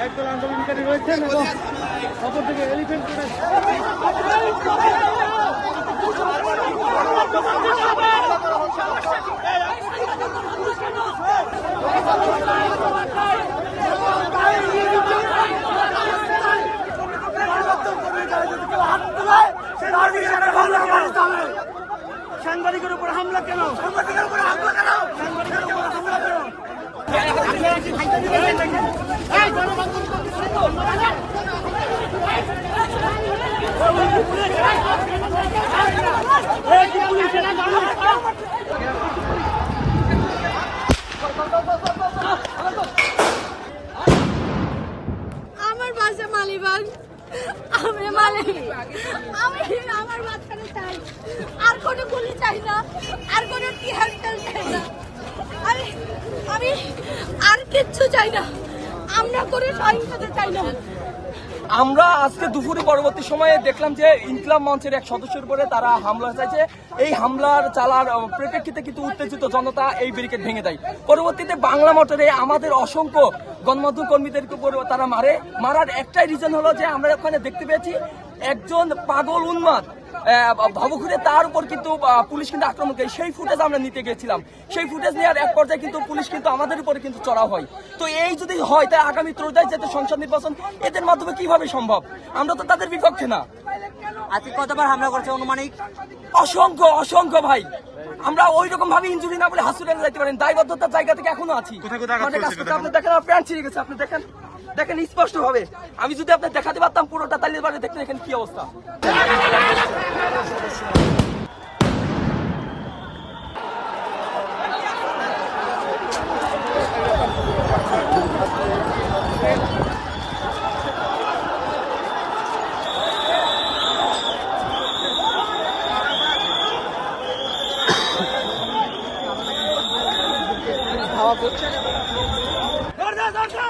একদল আন্দোলনকারী রয়েছেন এবং অপরদিকে এলিফ্যান্ট সাংবাদিকের উপর হামলা কেন? সাংবাদিকের উপর হামলা কেন? সাংবাদিকের উপর হামলা কেন? আমার বাসা মালিবাগ, আমি মালিক, আমি আমার বাচ্চারা চাই, আর কোনো গুলি চাই না, আর কোনো টিয়ার তেল চাই না, আমি আর কিচ্ছু চাই না, আমরা কোনো সহিংসতা চাই না। আমরা আজকে দুপুরে পরবর্তী সময়ে দেখলাম যে ইনকিলাব মঞ্চের এক সদস্যের উপরে তারা হামলা চাইছে। এই হামলার চালার পরিপ্রেক্ষিতে কিন্তু উত্তেজিত জনতা এই ব্যারিকেড ভেঙে দেয়। পরবর্তীতে বাংলা মোটরে আমাদের অসংখ্য গণমাধ্যম কর্মীদেরকে উপর তারা মারার একটাই রিজন হলো যে আমরা ওখানে দেখতে পেয়েছি একজন পাগল উন্মাদ ভবঘুরে তার উপর কিন্তু পুলিশ কিন্তু আক্রমণ করে। সেই ফুটেজ আমরা নিতে গেছিলাম। সেই ফুটেজ নেওয়ার এক পর্যায়ে কিন্তু পুলিশ কিন্তু আমাদের উপরে কিন্তু চড়াও হয়। তো এই যদি হয় তাই আগামী 13 যেতে সংসদ নির্বাচন এদের মাধ্যমে কিভাবে সম্ভব? আমরা তো তাদের বিপক্ষে না। আজকে কতবার হামলা করেছে অনুমানিক? অসংখ্য ভাই। আমরা ওই রকম ভাবে ইনজুরি না বলে হসপিটালে যাইতে পারেন, দায়বদ্ধতার জায়গা থেকে এখনো আছি। আপনি দেখেন প্যান্ট ছিঁড়ে গেছে, আপনি দেখেন স্পষ্ট ভাবে। আমি যদি আপনার দেখাতে পারতাম পুরোটা, তাহলে এবারে দেখেন এখানে কি অবস্থা। দরজা